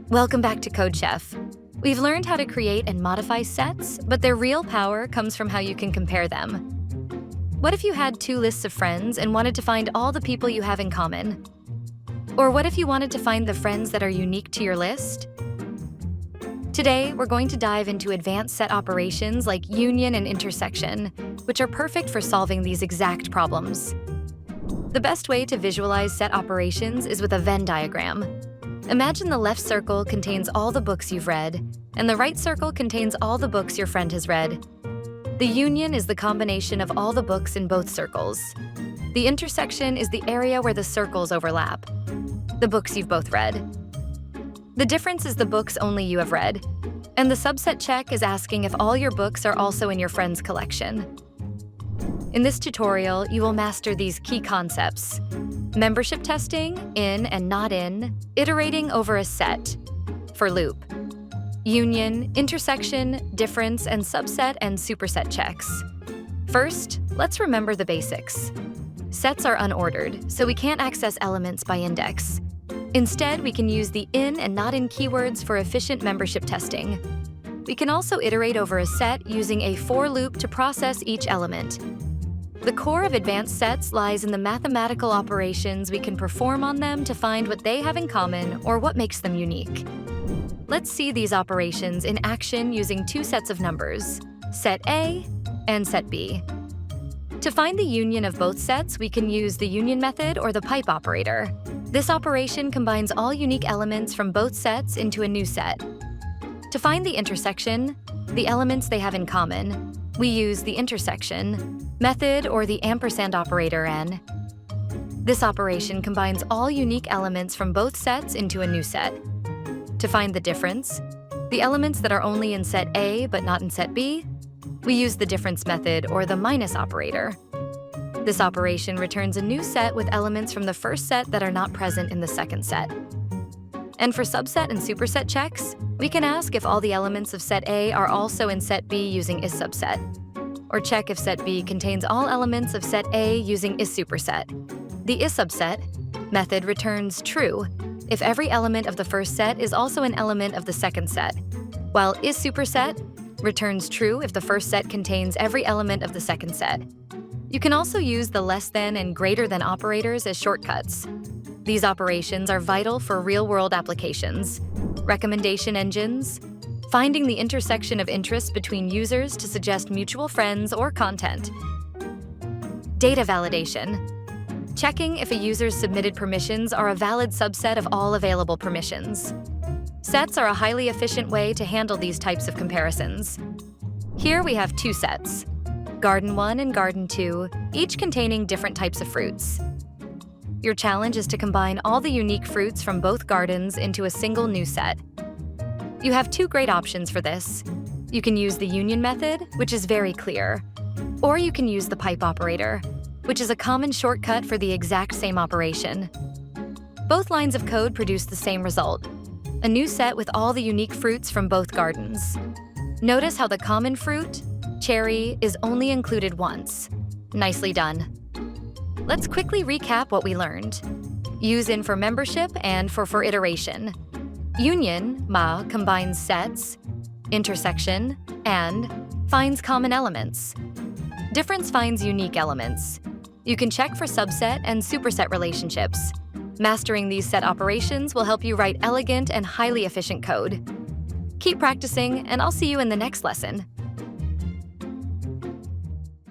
Welcome back to CodeChef. We've learned how to create and modify sets, but their real power comes from how you can compare them. What if you had two lists of friends and wanted to find all the people you have in common? Or what if you wanted to find the friends that are unique to your list? Today, we're going to dive into advanced set operations like union and intersection, which are perfect for solving these exact problems. The best way to visualize set operations is with a Venn diagram. Imagine the left circle contains all the books you've read, and the right circle contains all the books your friend has read. The union is the combination of all the books in both circles. The intersection is the area where the circles overlap, the books you've both read. The difference is the books only you have read, and the subset check is asking if all your books are also in your friend's collection. In this tutorial, you will master these key concepts: membership testing, in and not in, iterating over a set, for loop, union, intersection, difference, and subset and superset checks. First, let's remember the basics. Sets are unordered, so we can't access elements by index. Instead, we can use the in and not in keywords for efficient membership testing. We can also iterate over a set using a for loop to process each element. The core of advanced sets lies in the mathematical operations we can perform on them to find what they have in common or what makes them unique. Let's see these operations in action using two sets of numbers, set A and set B. To find the union of both sets, we can use the union method or the pipe operator. This operation combines all unique elements from both sets into a new set. To find the intersection, the elements they have in common, we use the intersection method or the ampersand operator n. This operation combines all unique elements from both sets into a new set. To find the difference, the elements that are only in set A but not in set B, we use the difference method or the minus operator. This operation returns a new set with elements from the first set that are not present in the second set. And for subset and superset checks, we can ask if all the elements of set A are also in set B using issubset, or check if set B contains all elements of set A using issuperset. The issubset method returns true if every element of the first set is also an element of the second set, while issuperset returns true if the first set contains every element of the second set. You can also use the less than and greater than operators as shortcuts. These operations are vital for real-world applications, recommendation engines, finding the intersection of interest between users to suggest mutual friends or content. Data validation. Checking if a user's submitted permissions are a valid subset of all available permissions. Sets are a highly efficient way to handle these types of comparisons. Here we have two sets, Garden 1 and Garden 2, each containing different types of fruits. Your challenge is to combine all the unique fruits from both gardens into a single new set. You have two great options for this. You can use the union method, which is very clear, or you can use the pipe operator, which is a common shortcut for the exact same operation. Both lines of code produce the same result, a new set with all the unique fruits from both gardens. Notice how the common fruit, cherry, is only included once. Nicely done. Let's quickly recap what we learned. Use in for membership and for iteration. Union, ma, combines sets, intersection, and finds common elements. Difference finds unique elements. You can check for subset and superset relationships. Mastering these set operations will help you write elegant and highly efficient code. Keep practicing, and I'll see you in the next lesson.